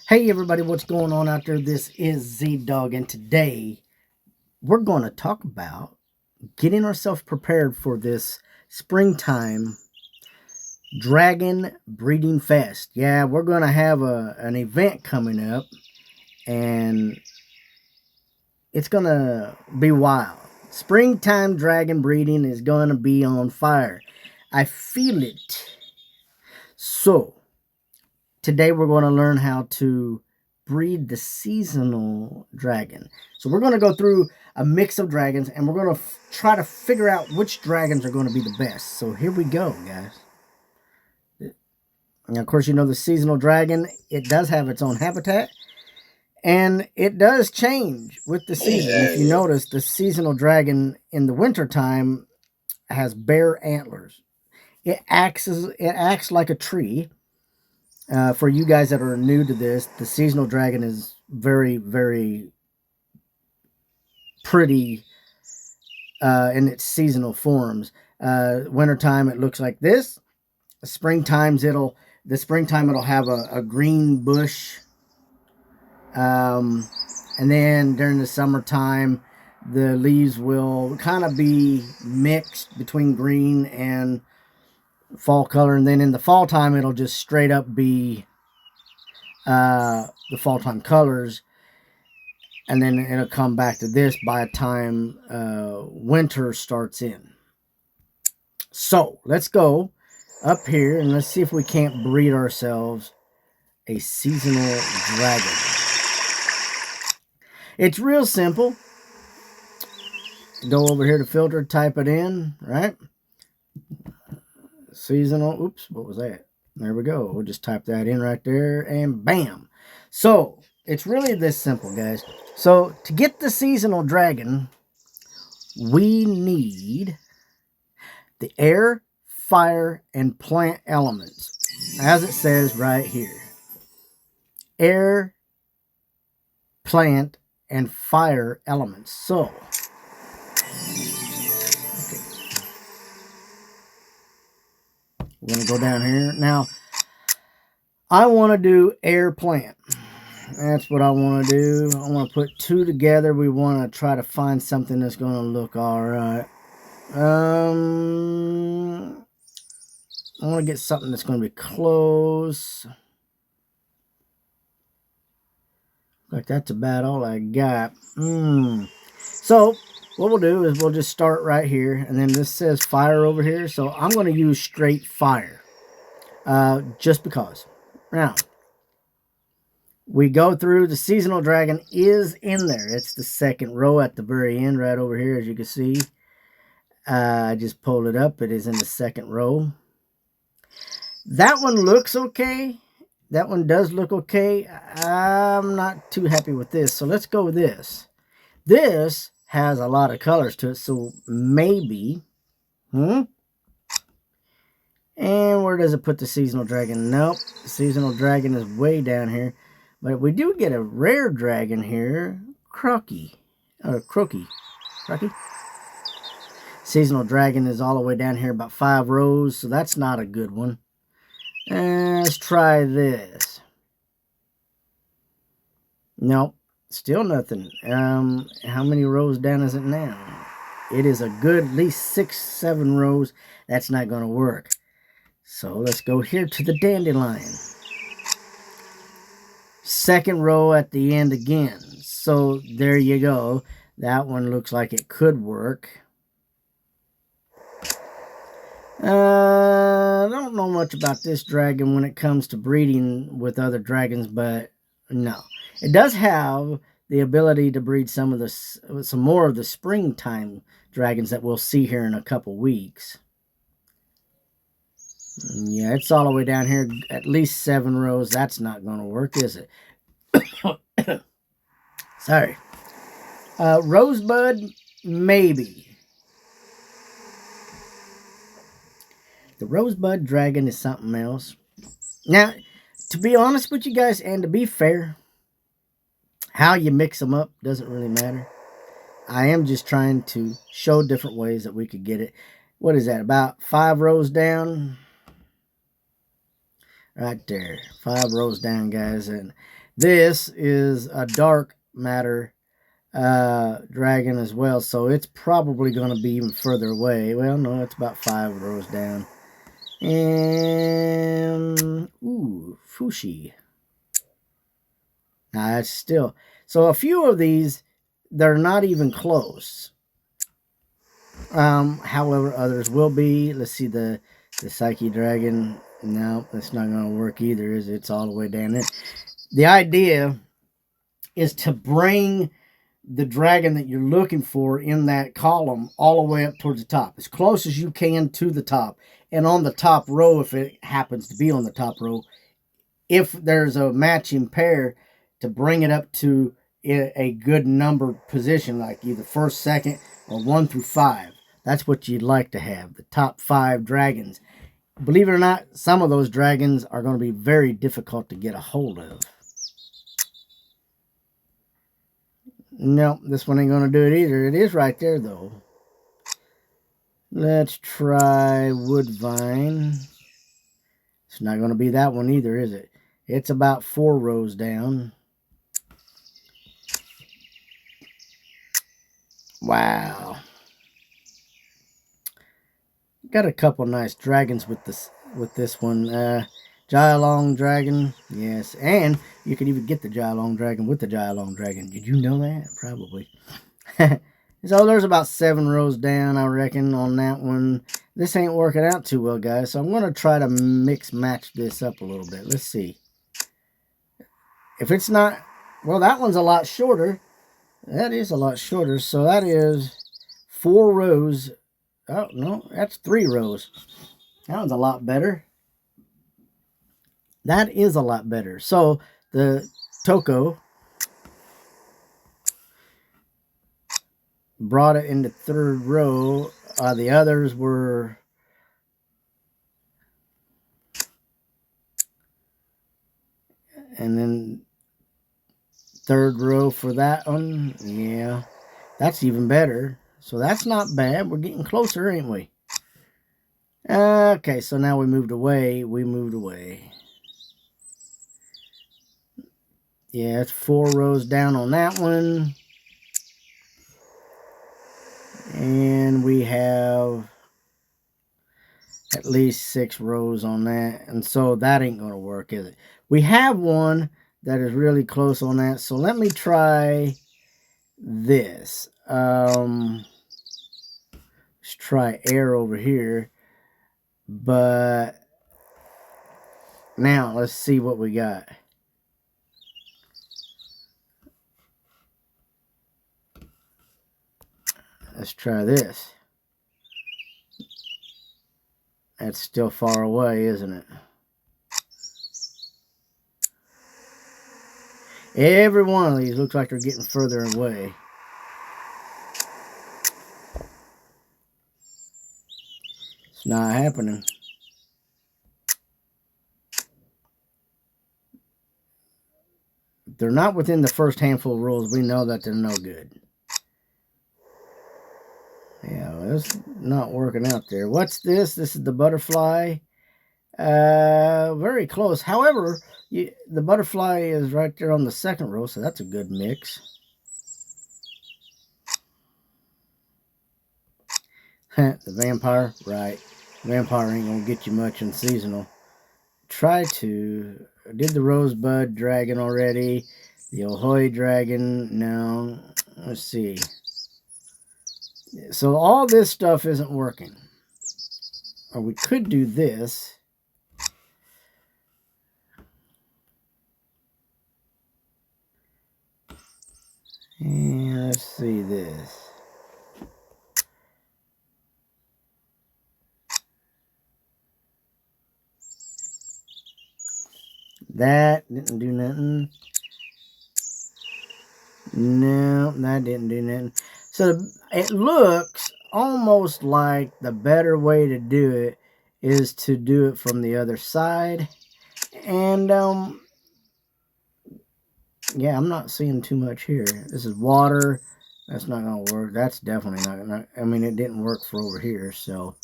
Hey everybody, what's going on out there? This is Z-Dog, and today we're going to talk about getting ourselves prepared for this springtime dragon breeding fest. Yeah, we're going to have an event coming up, and it's going to be wild. Springtime dragon breeding is going to be on fire. I feel it. So, today we're going to learn how to breed the seasonal dragon. So we're going to go through a mix of dragons, and we're going to try to figure out which dragons are going to be the best. So here we go, guys. And of course, you know the seasonal dragon, it does have its own habitat, and it does change with the season. If you notice, the seasonal dragon in the wintertime has bare antlers. It acts like a tree. For you guys that are new to this, the seasonal dragon is very, very pretty in its seasonal forms. Wintertime, it looks like this. The springtime it'll have a green bush. And then during the summertime, the leaves will kind of be mixed between green and fall color, and then in the fall time it'll just straight up be the fall time colors, and then it'll come back to this by the time winter starts in. So let's go up here and let's see if we can't breed ourselves a seasonal dragon. It's real simple. Go over here to filter, type it in, right? Seasonal, oops, what was that? There we go. We'll just type that in right there, and bam. So it's really this simple, guys. So to get the seasonal dragon, we need the air, fire, and plant elements, as it says right here. Air, plant, and fire elements. So we're going to go down here. Now, I want to do air plant. That's what I want to do. I want to put two together. We want to try to find something that's going to look all right. I want to get something that's going to be close. Like that's about all I got. So what we'll do is we'll just start right here, and then this says fire over here, so I'm going to use straight fire, just because. Now we go through, the seasonal dragon is in there. It's the second row at the very end right over here, as you can see. I just pulled it up. It is in the second row. That one looks okay. That one does look okay. I'm not too happy with this, so let's go with this. This has a lot of colors to it, so maybe, and where does it put the seasonal dragon? Nope, the seasonal dragon is way down here. But we do get a rare dragon here, Croaky. Seasonal dragon is all the way down here, about 5 rows, so that's not a good one. Let's try this. Nope, still nothing. How many rows down is it now? It is a good at least 6-7 rows. That's not going to work. So let's go here to the dandelion. Second row at the end again. So there you go. That one looks like it could work. I don't know much about this dragon when it comes to breeding with other dragons, but no. It does have the ability to breed some more of the springtime dragons that we'll see here in a couple weeks. Yeah, it's all the way down here, at least 7 rows. That's not going to work, is it? Sorry. Rosebud, maybe. The Rosebud dragon is something else. Now, to be honest with you guys, and to be fair, how you mix them up doesn't really matter. I am just trying to show different ways that we could get it. What is that, about 5 rows down? Right there, 5 rows down, guys. And This is a dark matter dragon as well, so it's probably going to be even further away. Well, no, it's about 5 rows down. And ooh, Fushi. Now it's still, so a few of these, they're not even close. However, others will be. Let's see, the Psyche Dragon. No, that's not going to work either, is it? It's all the way down there. The idea is to bring the dragon that you're looking for in that column all the way up towards the top, as close as you can to the top. And on the top row, if it happens to be on the top row, if there's a matching pair, to bring it up to a good number position, like either first, second, or 1 through 5. That's what you'd like to have, the top 5 dragons. Believe it or not, some of those dragons are going to be very difficult to get a hold of. No, this one ain't going to do it either. It is right there, though. Let's try Woodvine. It's not going to be that one either, is it? It's about 4 rows down. Wow. Got a couple nice dragons with this one. Jylong Dragon, yes, and you can even get the Jylong Dragon with the Jylong Dragon. Did you know that? Probably. So there's about 7 rows down, I reckon, on that one. This ain't working out too well, guys, so I'm going to try to match this up a little bit. Let's see. If it's not, well, that one's a lot shorter. That is a lot shorter, so that is 4 rows. Oh, no, that's 3 rows. That one's a lot better. That is a lot better. So the Toko brought it into 3rd row. The others were and then 3rd row for that one. Yeah, that's even better. So that's not bad. We're getting closer, ain't we? Okay, so now we moved away. Yeah, it's 4 rows down on that one. And we have at least 6 rows on that. And so that ain't going to work, is it? We have one that is really close on that. So let me try this. Let's try air over here. But now let's see what we got. Let's try this. That's still far away, isn't it? Every one of these looks like they're getting further away. It's not happening. If they're not within the first handful of rolls, we know that they're no good. Yeah, well, it's not working out there. What's this? This is the butterfly. Very close. However, the butterfly is right there on the 2nd row, so that's a good mix. The vampire, right. Vampire ain't gonna get you much in seasonal. Did the Rosebud Dragon already. The Ohoi Dragon, no. Let's see. So all this stuff isn't working. Or we could do this. And let's see this. That didn't do nothing. No, that didn't do nothing. So it looks almost like the better way to do it is to do it from the other side. And yeah, I'm not seeing too much here. This is water. That's not going to work. That's definitely not going to... I mean, it didn't work for over here, so...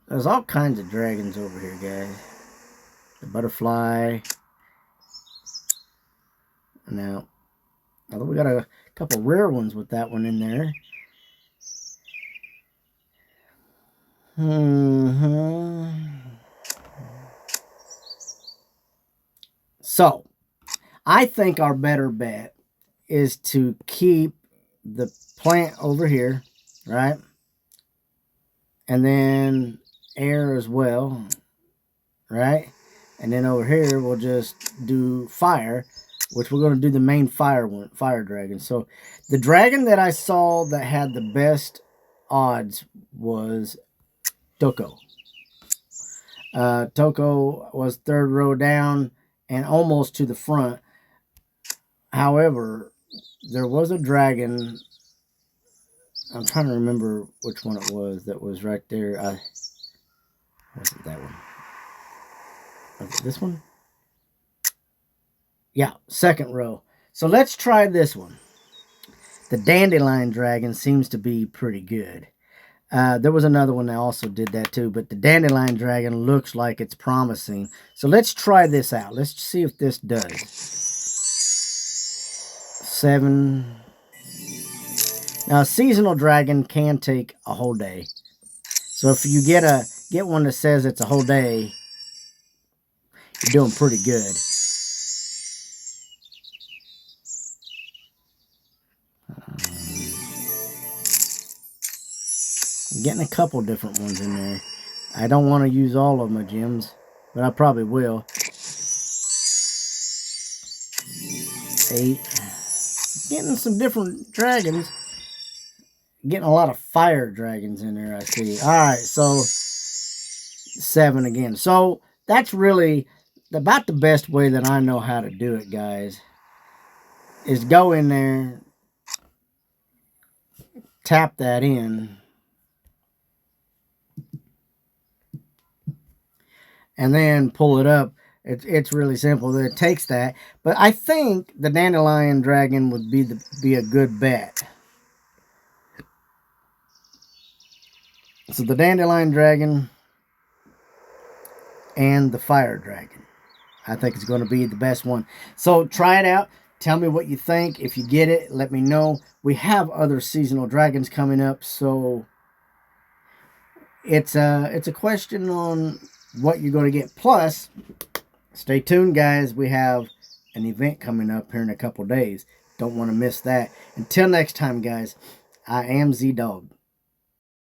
There's all kinds of dragons over here, guys. The butterfly. Now, although we got a couple rare ones with that one in there. So, I think our better bet is to keep the plant over here, right? And then air as well, right? And then over here, we'll just do fire, which we're going to do the main fire one, fire dragon. So the dragon that I saw that had the best odds was Toko. Toko was third row down and almost to the front. However, there was a dragon. I'm trying to remember which one it was that was right there. Was it that one? Was it this one? Yeah, second row. So let's try this one. The Dandelion Dragon seems to be pretty good. There was another one that also did that too, but the Dandelion Dragon looks like it's promising. So let's try this out. Let's see if this does. 7. Now, a seasonal dragon can take a whole day. So if you get one that says it's a whole day, you're doing pretty good. I'm getting a couple different ones in there. I don't want to use all of my gems, but I probably will. 8. Getting some different dragons. Getting a lot of fire dragons in there, I see. Alright, so 7 again. So that's really about the best way that I know how to do it, guys. Is go in there, tap that in, and then pull it up. It's really simple. It takes that. But I think the Dandelion Dragon would be a good bet. So the Dandelion Dragon and the Fire Dragon, I think it's going to be the best one. So try it out. Tell me what you think. If you get it, let me know. We have other seasonal dragons coming up, so it's a question on what you're going to get. Plus, stay tuned, guys. We have an event coming up here in a couple days. Don't want to miss that. Until next time, guys, I am Z-Dog.